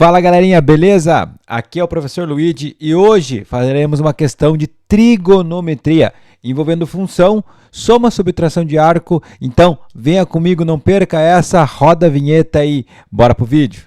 Fala galerinha, beleza? Aqui é o professor Luigi e hoje faremos uma questão de trigonometria envolvendo função, soma, subtração de arco. Então venha comigo, não perca essa, roda a vinheta e bora pro vídeo.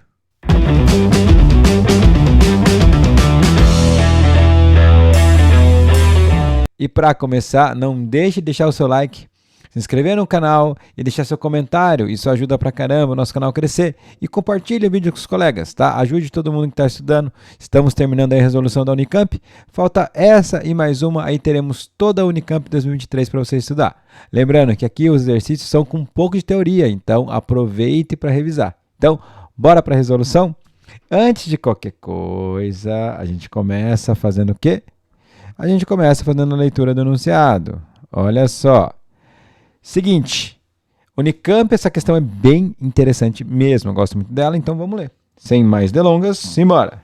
E para começar, não deixe de deixar o seu like, se inscrever no canal e deixar seu comentário. Isso ajuda pra caramba o nosso canal a crescer. E compartilhe o vídeo com os colegas, tá? Ajude todo mundo que está estudando. Estamos terminando a resolução da Unicamp. Falta essa e mais uma, aí teremos toda a Unicamp 2023 para você estudar. Lembrando que aqui os exercícios são com um pouco de teoria, então aproveite para revisar. Então, bora para a resolução? Antes de qualquer coisa, a gente começa fazendo o quê? A gente começa fazendo a leitura do enunciado. Olha só. Seguinte, Unicamp, essa questão é bem interessante mesmo, eu gosto muito dela, então vamos ler. Sem mais delongas, simbora!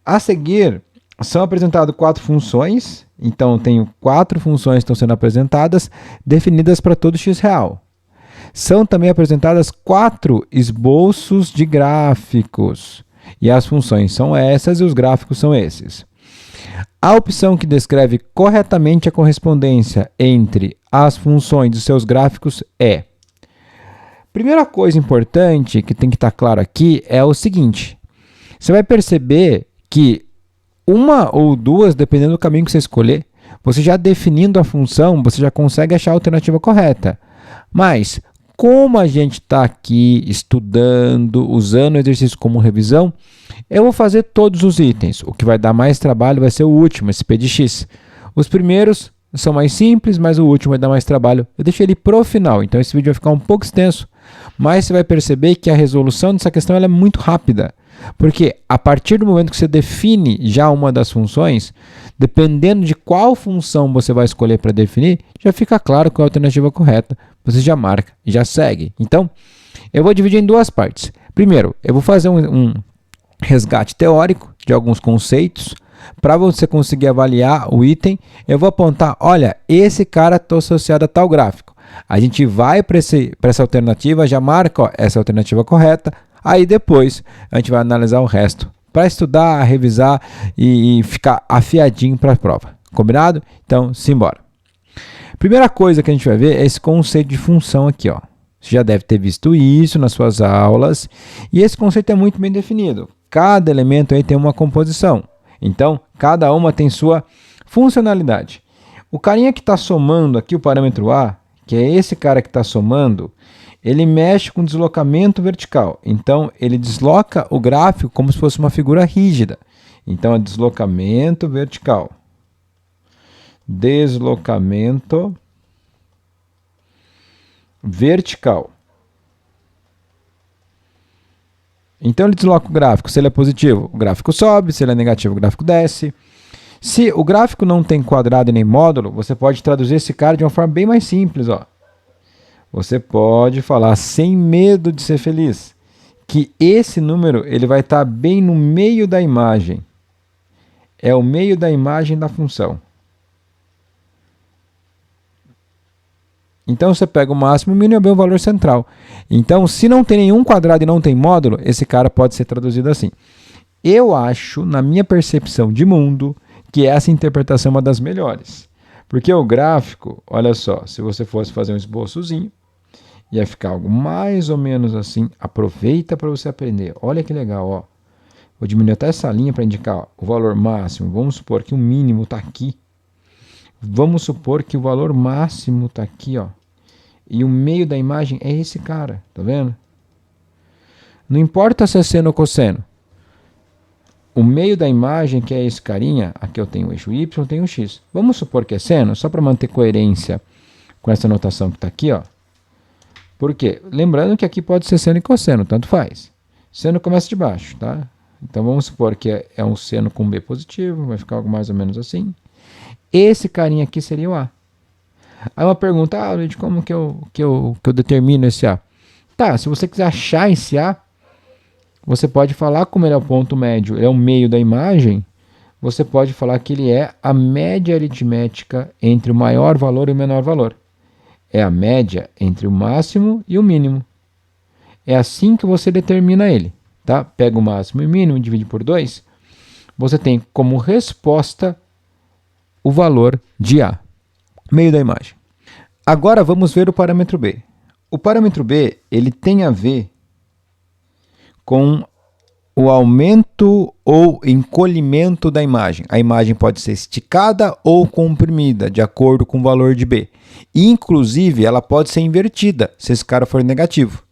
A seguir, são apresentadas 4 funções, então tenho 4 funções que estão sendo apresentadas, definidas para todo x real. São também apresentadas 4 esboços de gráficos, e as funções são essas e os gráficos são esses. A opção que descreve corretamente a correspondência entre as funções e seus gráficos é: primeira coisa importante que tem que estar claro aqui é o seguinte: você vai perceber que uma ou duas, dependendo do caminho que você escolher, você já definindo a função, você já consegue achar a alternativa correta. Mas, como a gente está aqui estudando, usando o exercício como revisão, eu vou fazer todos os itens. O que vai dar mais trabalho vai ser o último, esse P de X. Os primeiros são mais simples, mas o último vai dar mais trabalho. Eu deixei ele pro final, então esse vídeo vai ficar um pouco extenso. Mas você vai perceber que a resolução dessa questão ela é muito rápida. Porque a partir do momento que você define já uma das funções, dependendo de qual função você vai escolher para definir, já fica claro qual é a alternativa correta. Você já marca e já segue. Então, eu vou dividir em duas partes. Primeiro, eu vou fazer um resgate teórico de alguns conceitos. Para você conseguir avaliar o item, eu vou apontar, olha, esse cara está associado a tal gráfico. A gente vai para essa alternativa, já marca ó, essa alternativa correta. Aí depois a gente vai analisar o resto para estudar, revisar e ficar afiadinho para a prova. Combinado? Então, simbora. Primeira coisa que a gente vai ver é esse conceito de função aqui, ó. Você já deve ter visto isso nas suas aulas. E esse conceito é muito bem definido. Cada elemento aí tem uma composição. Então, cada uma tem sua funcionalidade. O carinha que está somando aqui o parâmetro A, que é esse cara que está somando, ele mexe com deslocamento vertical. Então, ele desloca o gráfico como se fosse uma figura rígida. Então, é deslocamento vertical. Deslocamento vertical. Então, ele desloca o gráfico. Se ele é positivo, o gráfico sobe. Se ele é negativo, o gráfico desce. Se o gráfico não tem quadrado e nem módulo, você pode traduzir esse cara de uma forma bem mais simples, ó. Você pode falar, sem medo de ser feliz, que esse número ele vai estar bem no meio da imagem. É o meio da imagem da função. Então, você pega o máximo e o mínimo é o valor central. Então, se não tem nenhum quadrado e não tem módulo, esse cara pode ser traduzido assim. Eu acho, na minha percepção de mundo, que essa interpretação é uma das melhores. Porque o gráfico, olha só, se você fosse fazer um esboçozinho, ia ficar algo mais ou menos assim. Aproveita para você aprender. Olha que legal, ó. Vou diminuir até essa linha para indicar ó, o valor máximo. Vamos supor que o mínimo está aqui. Vamos supor que o valor máximo está aqui, ó. E o meio da imagem é esse cara, tá vendo? Não importa se é seno ou cosseno. O meio da imagem, que é esse carinha, aqui eu tenho o eixo Y, eu tenho o X. Vamos supor que é seno, só para manter coerência com essa notação que está aqui, ó. Por quê? Lembrando que aqui pode ser seno e cosseno, tanto faz. Seno começa de baixo, tá? Então vamos supor que é um seno com B positivo, vai ficar algo mais ou menos assim. Esse carinha aqui seria o A. Aí uma pergunta, Luiz, como que eu determino esse A? Tá, se você quiser achar esse A, você pode falar como ele é o ponto médio, ele é o meio da imagem, você pode falar que ele é a média aritmética entre o maior valor e o menor valor. É a média entre o máximo e o mínimo. É assim que você determina ele. tá? Pega o máximo e o mínimo, divide por 2, você tem como resposta o valor de A, meio da imagem. Agora vamos ver o parâmetro B. O parâmetro B, ele tem a ver com o aumento ou encolhimento da imagem. A imagem pode ser esticada ou comprimida, de acordo com o valor de B. E, inclusive, ela pode ser invertida, se esse cara for negativo.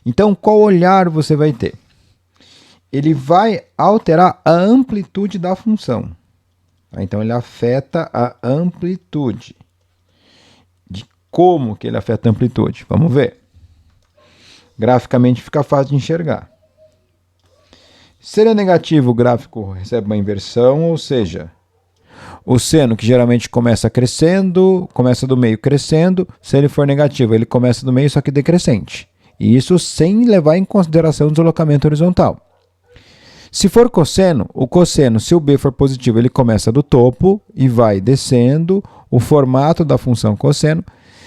Então, qual olhar você vai ter? Ele vai alterar a amplitude da função. Então, ele afeta a amplitude. De como que ele afeta a amplitude? Vamos ver. Graficamente fica fácil de enxergar. Se ele é negativo, o gráfico recebe uma inversão, ou seja, o seno, que geralmente começa crescendo, começa do meio crescendo. Se ele for negativo, ele começa do meio, só que decrescente. E isso sem levar em consideração o deslocamento horizontal. Se for cosseno, o cosseno, se o B for positivo, ele começa do topo e vai descendo o formato da função cosseno.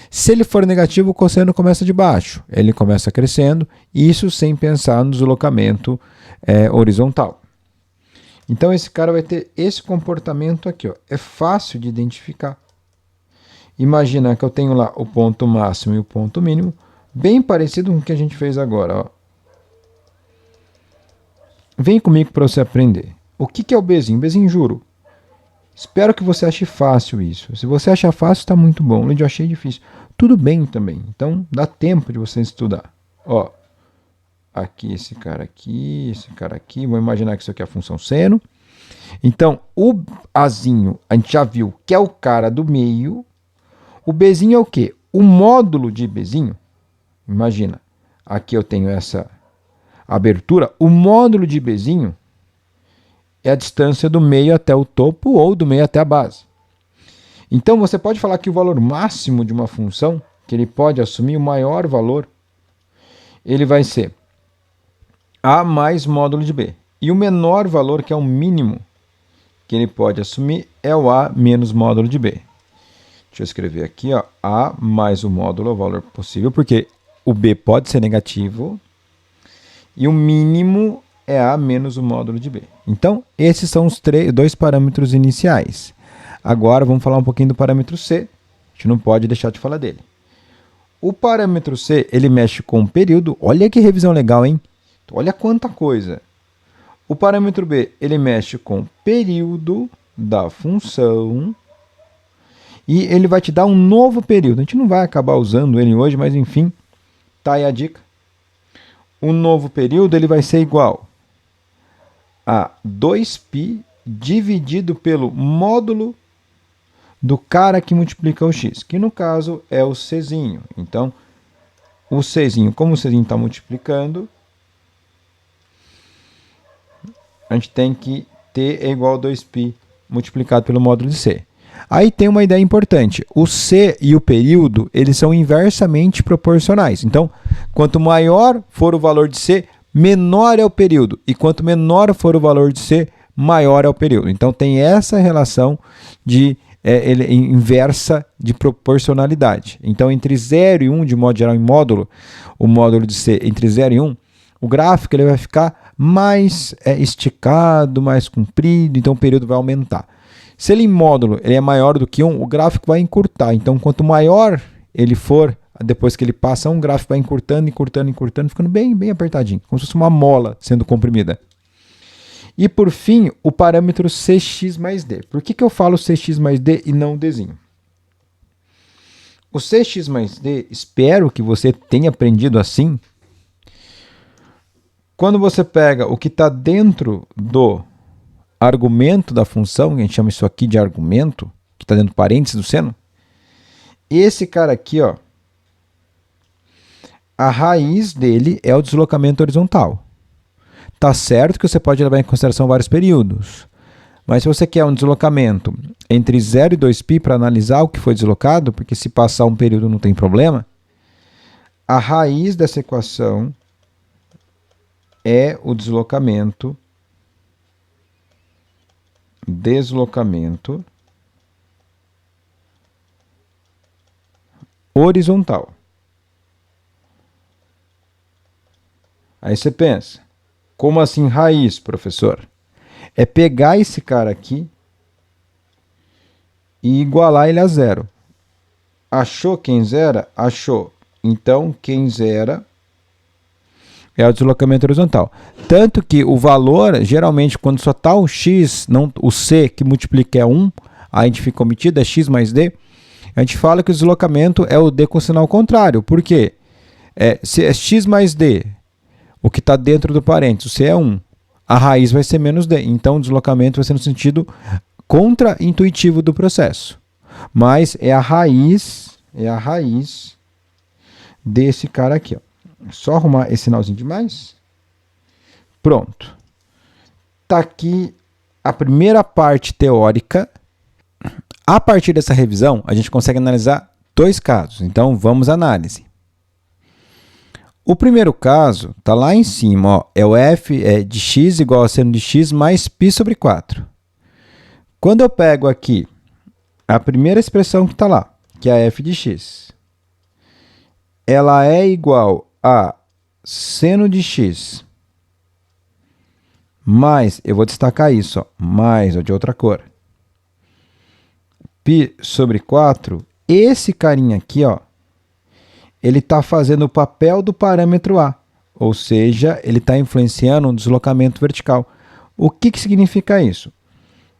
Se ele for negativo, o cosseno começa de baixo, ele começa crescendo, isso sem pensar no deslocamento horizontal. Então esse cara vai ter esse comportamento aqui, ó. É fácil de identificar. Imagina que eu tenho lá o ponto máximo e o ponto mínimo, bem parecido com o que a gente fez agora, ó. Vem comigo para você aprender. O que é o Bzinho? Bzinho, juro. Espero que você ache fácil isso. Se você achar fácil, está muito bom. Eu achei difícil. Tudo bem também. Então, dá tempo de você estudar. Ó, aqui esse cara aqui. Vou imaginar que isso aqui é a função seno. Então, o Azinho, a gente já viu que é o cara do meio. O Bzinho é o quê? O módulo de Bzinho. Imagina, aqui eu tenho essa abertura. O módulo de Bzinho é a distância do meio até o topo ou do meio até a base. Então, você pode falar que o valor máximo de uma função, que ele pode assumir o maior valor, ele vai ser A mais módulo de B. E o menor valor, que é o mínimo que ele pode assumir, é o A menos módulo de B. Deixa eu escrever aqui, ó, A mais o módulo é o valor possível, porque o B pode ser negativo, e o mínimo é A menos o módulo de B. Então, esses são os dois parâmetros iniciais. Agora, vamos falar um pouquinho do parâmetro C. A gente não pode deixar de falar dele. O parâmetro C, ele mexe com o período. Olha que revisão legal, hein? Olha quanta coisa. O parâmetro B, ele mexe com o período da função. E ele vai te dar um novo período. A gente não vai acabar usando ele hoje, mas enfim, tá aí a dica. O novo período, ele vai ser igual a 2π dividido pelo módulo do cara que multiplica o x, que no caso é o Czinho. Então, o Czinho, como o Czinho está multiplicando, a gente tem que t é igual a 2π multiplicado pelo módulo de C. Aí tem uma ideia importante. O C e o período, eles são inversamente proporcionais. Então, quanto maior for o valor de C, menor é o período. E quanto menor for o valor de C, maior é o período. Então, tem essa relação de inversa de proporcionalidade. Então, entre 0 e 1, de modo geral, em módulo, o módulo de C entre 0 e 1, o gráfico ele vai ficar mais esticado, mais comprido, então o período vai aumentar. Se ele em módulo ele é maior do que 1, o gráfico vai encurtar. Então, quanto maior ele for, depois que ele passa, um gráfico vai encurtando, encurtando, encurtando, ficando bem, bem apertadinho, como se fosse uma mola sendo comprimida. E, por fim, o parâmetro Cx mais D. Por que eu falo Cx mais D e não Dzinho? O Cx mais D, espero que você tenha aprendido assim. Quando você pega o que está dentro do argumento da função, a gente chama isso aqui de argumento, que está dentro do parênteses do seno, esse cara aqui, ó, a raiz dele é o deslocamento horizontal. Tá certo que você pode levar em consideração vários períodos, mas se você quer um deslocamento entre 0 e 2π para analisar o que foi deslocado, porque se passar um período não tem problema, a raiz dessa equação é o deslocamento horizontal. Aí você pensa, Como assim raiz, professor? É pegar esse cara aqui e igualar ele a zero. Achou quem zera? Achou. Então, quem zera é o deslocamento horizontal. Tanto que o valor, geralmente, quando só está o x, não, o c que multiplica é 1, a gente fica omitido, é x mais d, a gente fala que o deslocamento é o d com sinal contrário. Por quê? Se é x mais d, o que está dentro do parênteses, o c é 1, a raiz vai ser menos d. Então, o deslocamento vai ser no sentido contra-intuitivo do processo. Mas é a raiz desse cara aqui, ó. Só arrumar esse sinalzinho de mais. Pronto. Tá aqui a primeira parte teórica. A partir dessa revisão, a gente consegue analisar dois casos. Então, vamos à análise. O primeiro caso está lá em cima, ó, é o f de x igual a seno de x mais π sobre 4. Quando eu pego aqui a primeira expressão que está lá, que é a f de x, ela é igual a seno de x mais, eu vou destacar isso, ó, mais, ó, de outra cor, π sobre 4, esse carinha aqui, ó, ele está fazendo o papel do parâmetro a, ou seja, ele está influenciando um deslocamento vertical. O que significa isso?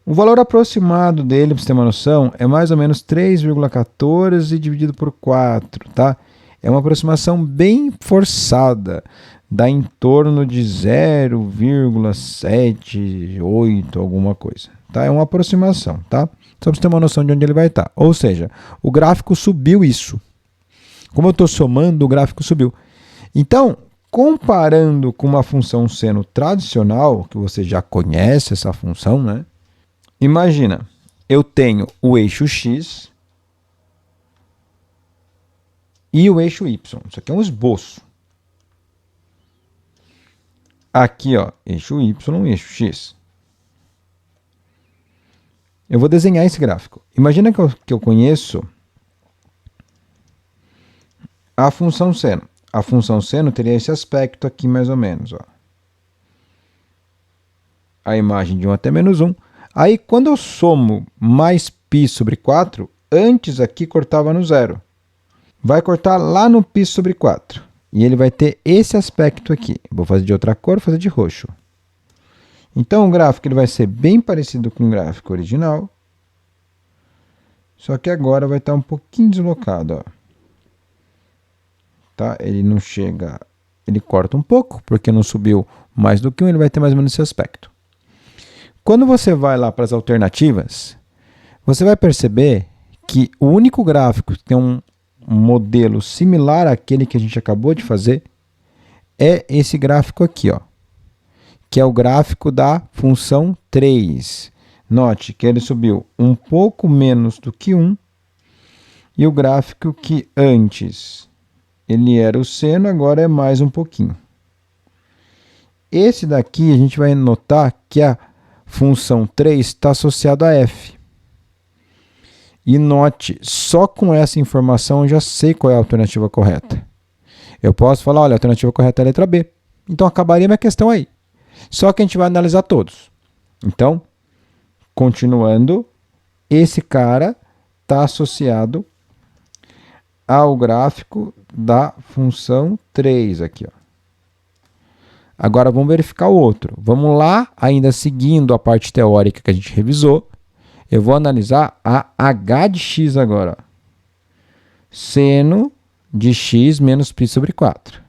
O valor aproximado dele, para você ter uma noção, é mais ou menos 3,14 dividido por 4, tá? É uma aproximação bem forçada, dá em torno de 0,78 alguma coisa, tá? É uma aproximação, tá? Só para você ter uma noção de onde ele vai estar. Ou seja, o gráfico subiu isso. Como eu estou somando, o gráfico subiu. Então, comparando com uma função seno tradicional, que você já conhece essa função, né? Imagina, eu tenho o eixo x e o eixo y. Isso aqui é um esboço. Aqui, ó, eixo y e eixo x. Eu vou desenhar esse gráfico. Imagina que eu conheço a função seno. A função seno teria esse aspecto aqui, mais ou menos, ó. A imagem de 1 até menos 1. Aí, quando eu somo mais π sobre 4, antes aqui cortava no zero. Vai cortar lá no π sobre 4. E ele vai ter esse aspecto aqui. Vou fazer de outra cor, vou fazer de roxo. Então, o gráfico ele vai ser bem parecido com o gráfico original. Só que agora vai estar um pouquinho deslocado, ó. Tá? Ele não chega... Ele corta um pouco, porque não subiu mais do que 1, ele vai ter mais ou menos esse aspecto. Quando você vai lá para as alternativas, você vai perceber que o único gráfico que tem um modelo similar àquele que a gente acabou de fazer é esse gráfico aqui, ó, que é o gráfico da função 3. Note que ele subiu um pouco menos do que 1, e o gráfico que antes ele era o seno, agora é mais um pouquinho. Esse daqui a gente vai notar que a função 3 está associada a f. E note, só com essa informação eu já sei qual é a alternativa correta. Eu posso falar, olha, a alternativa correta é a letra B. Então, acabaria minha questão aí. Só que a gente vai analisar todos. Então, continuando, esse cara está associado ao gráfico da função 3 aqui, ó. Agora, vamos verificar o outro. Vamos lá, ainda seguindo a parte teórica que a gente revisou. Eu vou analisar a h de x agora. Ó. Seno de x menos π sobre 4.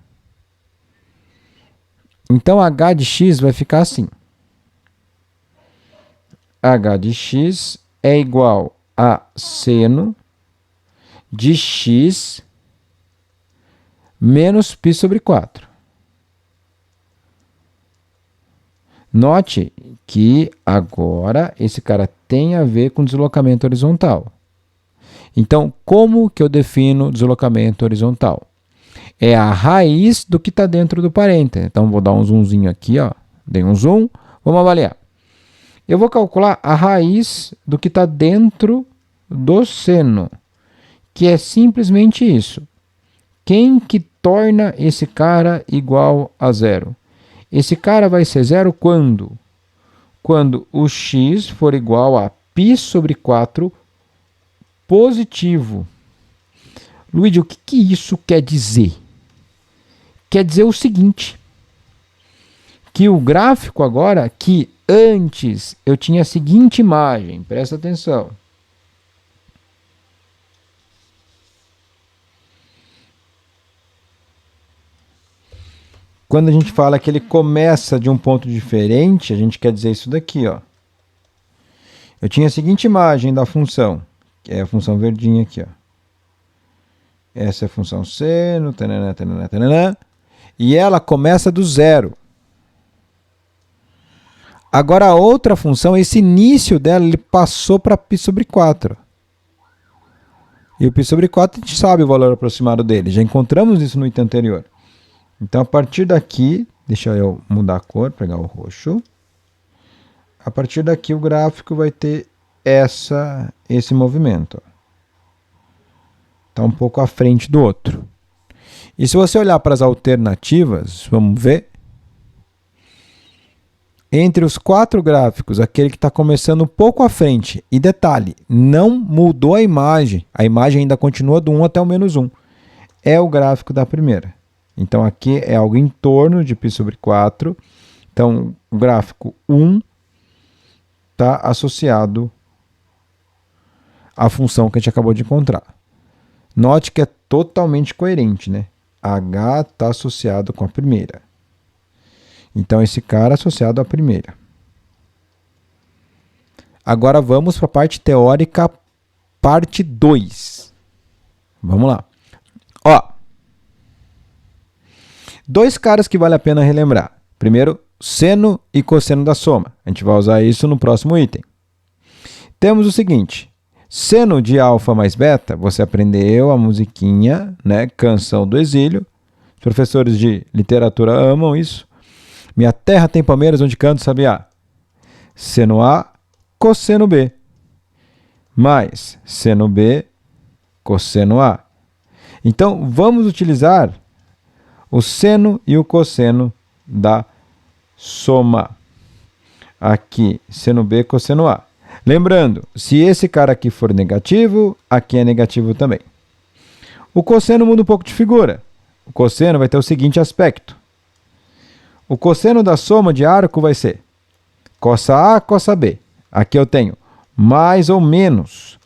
Então, h de x vai ficar assim. H de x é igual a seno de x menos π sobre 4. Note que agora esse cara tem a ver com deslocamento horizontal. Então, como que eu defino deslocamento horizontal? É a raiz do que está dentro do parêntese. Então, vou dar um zoomzinho aqui, ó. Dei um zoom, vamos avaliar. Eu vou calcular a raiz do que está dentro do seno, que é simplesmente isso. Quem que torna esse cara igual a zero? Esse cara vai ser zero quando? Quando o x for igual a π sobre 4 positivo. Luigi, o que isso quer dizer? Quer dizer o seguinte, que o gráfico agora, que antes eu tinha a seguinte imagem, presta atenção. Quando a gente fala que ele começa de um ponto diferente, a gente quer dizer isso daqui, ó. Eu tinha a seguinte imagem da função, que é a função verdinha aqui, ó. Essa é a função seno, tanana, tanana, tanana, e ela começa do zero. Agora a outra função, esse início dela, ele passou para π sobre 4. E o π sobre 4 a gente sabe o valor aproximado dele, já encontramos isso no item anterior. Então, a partir daqui, deixa eu mudar a cor, pegar o roxo. A partir daqui, o gráfico vai ter esse movimento. Está um pouco à frente do outro. E se você olhar para as alternativas, vamos ver. Entre os 4 gráficos, aquele que está começando um pouco à frente, e detalhe, não mudou a imagem ainda continua do 1 até o -1, é o gráfico da primeira. Então, aqui é algo em torno de π sobre 4. Então, o gráfico 1 está associado à função que a gente acabou de encontrar. Note que é totalmente coerente, né? H está associado com a primeira. Então, esse cara é associado à primeira. Agora, vamos para a parte teórica, parte 2. Vamos lá. Ó. 2 caras que vale a pena relembrar. Primeiro, seno e cosseno da soma. A gente vai usar isso no próximo item. Temos o seguinte. Seno de alfa mais beta, você aprendeu a musiquinha, né? Canção do Exílio. Os professores de literatura amam isso. Minha terra tem palmeiras onde canto sabiá. Seno A, cosseno B. Mais seno B, cosseno A. Então, vamos utilizar o seno e o cosseno da soma. Aqui, seno B, cosseno A. Lembrando, se esse cara aqui for negativo, aqui é negativo também. O cosseno muda um pouco de figura. O cosseno vai ter o seguinte aspecto. O cosseno da soma de arco vai ser cossa A, cossa B. Aqui eu tenho mais ou menos,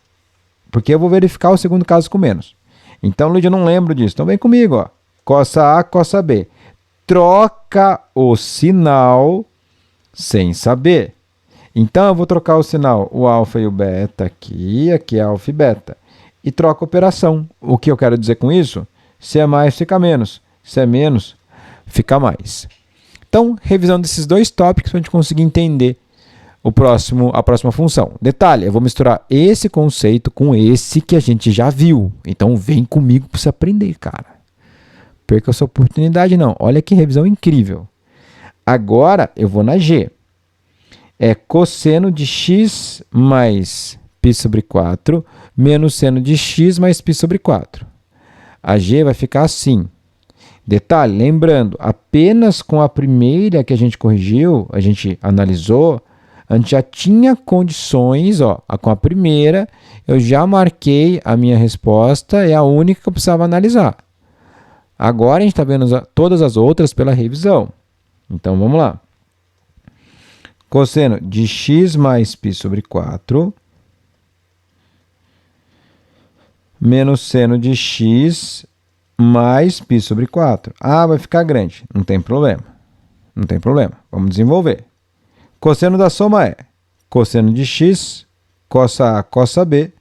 porque eu vou verificar o segundo caso com menos. Então, Luiz, eu não lembro disso. Então, vem comigo, ó. Cossa A, cossa B. Troca o sinal sem saber. Então, eu vou trocar o sinal, o alfa e o beta aqui é alfa e beta. E troca a operação. O que eu quero dizer com isso? Se é mais, fica menos. Se é menos, fica mais. Então, revisão desses 2 tópicos para a gente conseguir entender a próxima função. Detalhe, eu vou misturar esse conceito com esse que a gente já viu. Então, vem comigo para você aprender, cara. Perca a sua oportunidade, não. Olha que revisão incrível. Agora, eu vou na G. É cosseno de x mais π sobre 4 menos seno de x mais π sobre 4. A G vai ficar assim. Detalhe, lembrando, apenas com a primeira que a gente corrigiu, a gente analisou, a gente já tinha condições, ó, com a primeira, eu já marquei a minha resposta, é a única que eu precisava analisar. Agora a gente está vendo todas as outras pela revisão. Então, vamos lá. Cosseno de x mais π sobre 4 menos seno de x mais π sobre 4. Ah, vai ficar grande. Não tem problema. Não tem problema. Vamos desenvolver. Cosseno da soma é cosseno de x, cossa A, cossa B.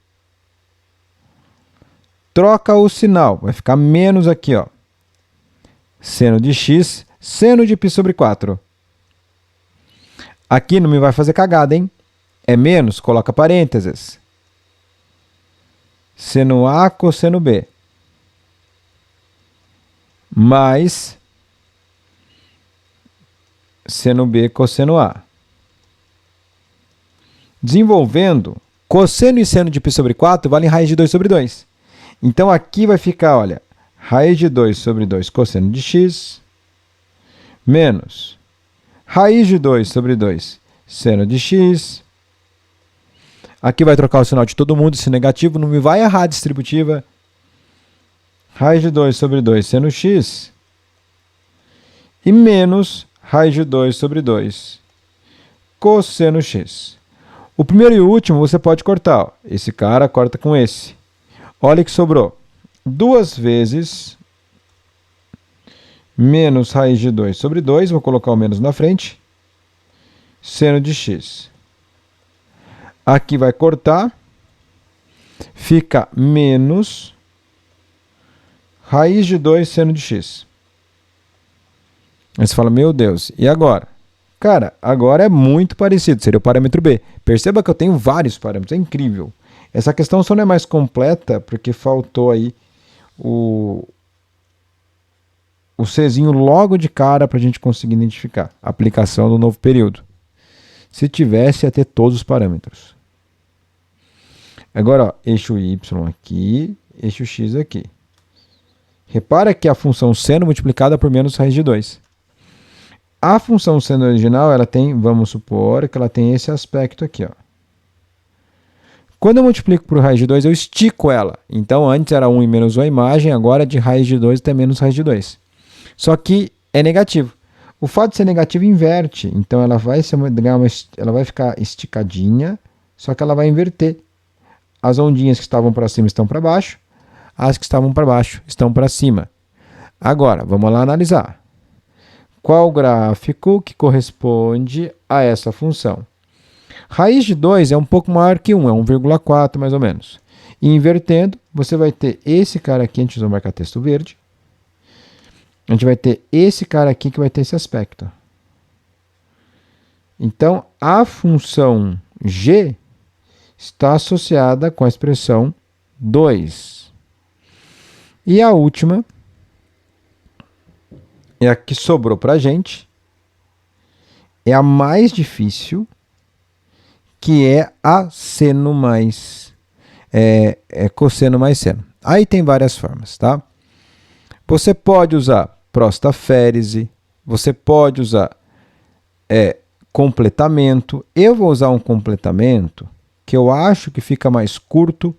Troca o sinal. Vai ficar menos aqui, ó. Seno de x, seno de π sobre 4. Aqui não me vai fazer cagada, hein? É menos, coloca parênteses. Seno A, cosseno B. Mais seno B, cosseno A. Desenvolvendo, cosseno e seno de π sobre 4 valem raiz de 2 sobre 2. Então, aqui vai ficar, olha, raiz de 2 sobre 2 cosseno de x menos Raiz de 2 sobre 2, seno de x. Aqui vai trocar o sinal de todo mundo, esse negativo, não me vai errar a distributiva. Raiz de 2 sobre 2, seno x. E menos raiz de 2 sobre 2, cosseno x. O primeiro e o último você pode cortar. Ó. Esse cara corta com esse. Olha que sobrou. 2 vezes menos raiz de 2 sobre 2, vou colocar o menos na frente, seno de x. Aqui vai cortar, fica menos raiz de 2 seno de x. Aí você fala, meu Deus, e agora? Cara, agora é muito parecido, seria o parâmetro B. Perceba que eu tenho vários parâmetros, é incrível. Essa questão só não é mais completa porque faltou aí o Czinho logo de cara para a gente conseguir identificar a aplicação do novo período. Se tivesse, ia ter todos os parâmetros. Agora, ó, eixo y aqui, eixo x aqui. Repara que a função seno multiplicada por menos raiz de 2. A função seno original, ela tem, vamos supor, que ela tem esse aspecto aqui. Ó. Quando eu multiplico por raiz de 2, eu estico ela. Então, antes era 1 e menos 1 a imagem, agora de raiz de 2 até menos raiz de 2. Só que é negativo. O fato de ser negativo inverte. Então, ela vai ficar esticadinha, só que ela vai inverter. As ondinhas que estavam para cima estão para baixo, as que estavam para baixo estão para cima. Agora, vamos lá analisar. Qual o gráfico que corresponde a essa função? Raiz de 2 é um pouco maior que 1, é 1,4 mais ou menos. E invertendo, você vai ter esse cara aqui, a gente vai marcar texto verde. A gente vai ter esse cara aqui que vai ter esse aspecto. Então, a função g está associada com a expressão 2. E a última é a que sobrou para a gente. É a mais difícil, que é a seno mais cosseno mais seno. Aí tem várias formas, tá? Você pode usar prostaférese, você pode usar completamento. Eu vou usar um completamento que eu acho que fica mais curto,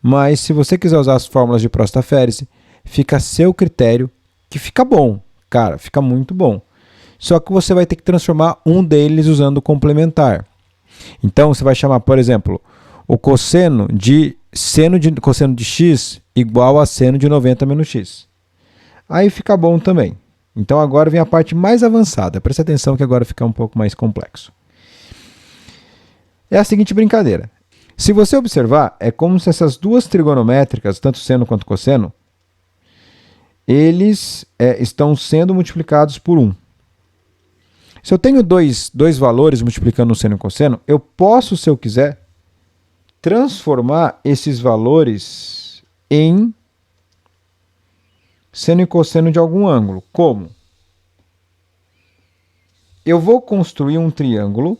mas se você quiser usar as fórmulas de prostaférese, fica a seu critério, que fica bom, cara, fica muito bom. Só que você vai ter que transformar um deles usando o complementar. Então, você vai chamar, por exemplo, o cosseno de cosseno de x igual a seno de 90 menos x. Aí fica bom também. Então, agora vem a parte mais avançada. Presta atenção que agora fica um pouco mais complexo. É a seguinte brincadeira. Se você observar, é como se essas duas trigonométricas, tanto seno quanto cosseno, eles estão sendo multiplicados por 1. Se eu tenho dois valores multiplicando o seno e o cosseno, eu posso, se eu quiser, transformar esses valores em seno e cosseno de algum ângulo. Como? Eu vou construir um triângulo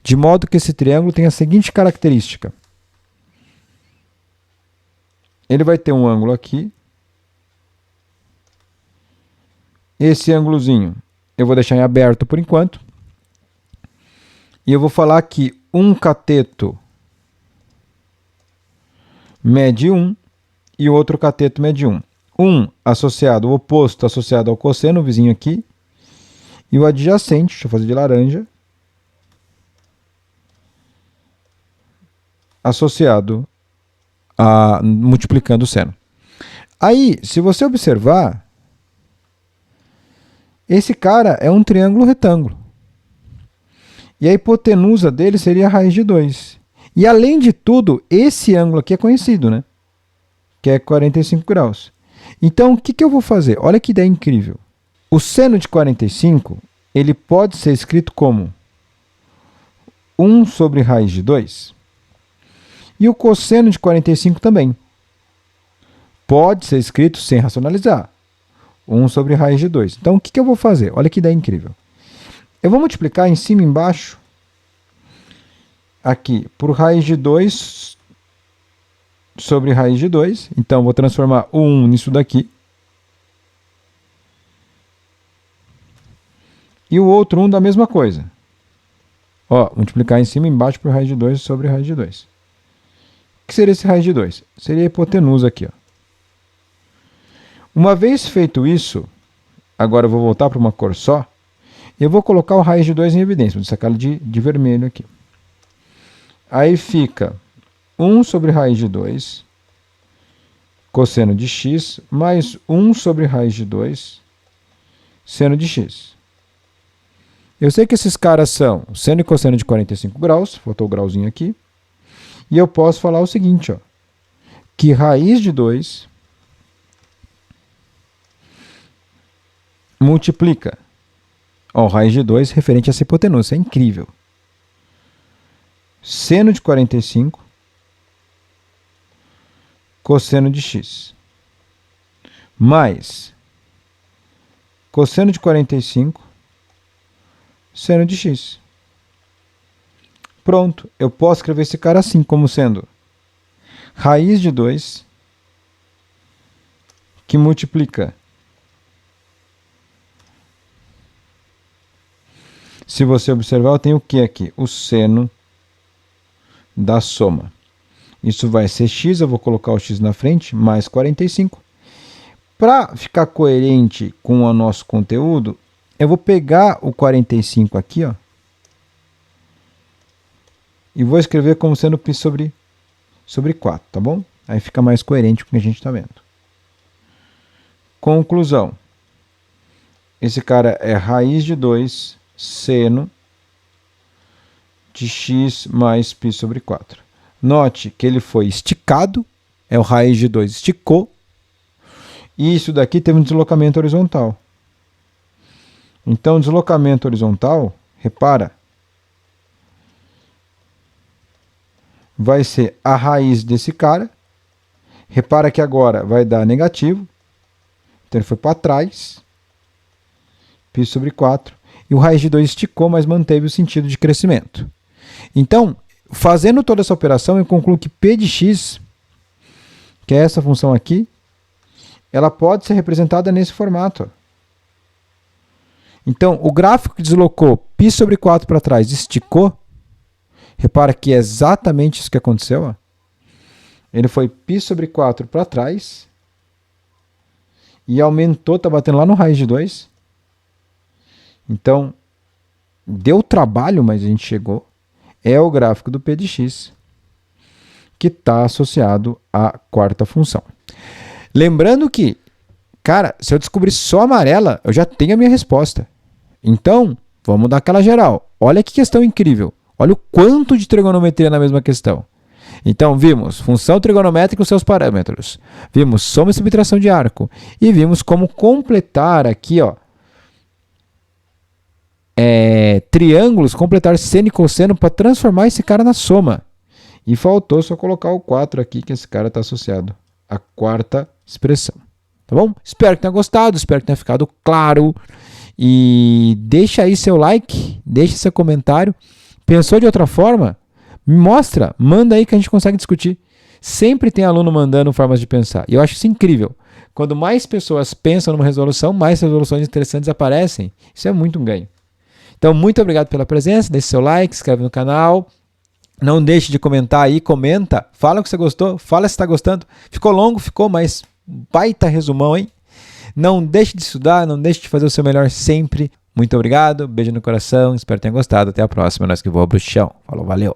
de modo que esse triângulo tenha a seguinte característica. Ele vai ter um ângulo aqui. Esse ângulozinho eu vou deixar em aberto por enquanto. E eu vou falar que um cateto mede 1 e o outro cateto mede 1. Um associado, o oposto associado ao cosseno, o vizinho aqui. E o adjacente, deixa eu fazer de laranja, associado a multiplicando o seno. Aí, se você observar, esse cara é um triângulo retângulo. E a hipotenusa dele seria a raiz de 2. E além de tudo, esse ângulo aqui é conhecido, né? Que é 45 graus. Então, o que eu vou fazer? Olha que ideia incrível. O seno de 45, ele pode ser escrito como 1 sobre raiz de 2. E o cosseno de 45 também. Pode ser escrito sem racionalizar. 1 sobre raiz de 2. Então, o que eu vou fazer? Olha que ideia incrível. Eu vou multiplicar em cima e embaixo, aqui, por raiz de 2 sobre raiz de 2. Então, vou transformar o 1 nisso daqui. E o outro 1 da mesma coisa. Ó, multiplicar em cima e embaixo por raiz de 2 sobre raiz de 2. O que seria esse raiz de 2? Seria a hipotenusa aqui, ó. Uma vez feito isso, agora eu vou voltar para uma cor só, eu vou colocar o raiz de 2 em evidência, vou destacar ele de vermelho aqui. Aí fica 1 sobre raiz de 2, cosseno de x, mais 1 sobre raiz de 2, seno de x. Eu sei que esses caras são seno e cosseno de 45 graus, faltou o grauzinho aqui, e eu posso falar o seguinte, ó, que raiz de 2 multiplica, ó, raiz de 2 referente a essa hipotenusa, isso é incrível. Seno de 45 cosseno de x mais cosseno de 45 seno de x. Pronto, eu posso escrever esse cara assim, como sendo raiz de 2 que multiplica, se você observar, eu tenho o que aqui? O seno da soma. Isso vai ser x, eu vou colocar o x na frente, mais 45. Para ficar coerente com o nosso conteúdo, eu vou pegar o 45 aqui, ó, e vou escrever como sendo π sobre 4, tá bom? Aí fica mais coerente com o que a gente está vendo. Conclusão. Esse cara é raiz de 2 seno de x mais π sobre 4. Note que ele foi esticado, é o raiz de 2 esticou, e isso daqui teve um deslocamento horizontal. Então, deslocamento horizontal, repara, vai ser a raiz desse cara. Repara que agora vai dar negativo, então ele foi para trás, π sobre 4, e o raiz de 2 esticou, mas manteve o sentido de crescimento. Então, fazendo toda essa operação, eu concluo que P de x, que é essa função aqui, ela pode ser representada nesse formato. Então, o gráfico que deslocou π sobre 4 para trás esticou, repara que é exatamente isso que aconteceu. Ó. Ele foi π sobre 4 para trás e aumentou, está batendo lá no raiz de 2. Então, deu trabalho, mas a gente chegou. É o gráfico do P de x, que está associado à quarta função. Lembrando que, cara, se eu descobrir só amarela, eu já tenho a minha resposta. Então, vamos dar aquela geral. Olha que questão incrível. Olha o quanto de trigonometria na mesma questão. Então, vimos função trigonométrica e os seus parâmetros. Vimos soma e subtração de arco. E vimos como completar aqui, ó, triângulos, completar seno e cosseno para transformar esse cara na soma. E faltou só colocar o 4 aqui, que esse cara está associado à quarta expressão. Tá bom? Espero que tenha gostado, espero que tenha ficado claro. E deixa aí seu like, deixa seu comentário. Pensou de outra forma? Me mostra, manda aí que a gente consegue discutir. Sempre tem aluno mandando formas de pensar. E eu acho isso incrível. Quando mais pessoas pensam numa resolução, mais resoluções interessantes aparecem. Isso é muito um ganho. Então, muito obrigado pela presença. Deixe seu like, se inscreve no canal. Não deixe de comentar aí, comenta. Fala o que você gostou, fala se está gostando. Ficou longo, ficou, mas baita resumão, hein? Não deixe de estudar, não deixe de fazer o seu melhor sempre. Muito obrigado, beijo no coração, espero que tenha gostado. Até a próxima, nós que voamos pro chão. Falou, valeu!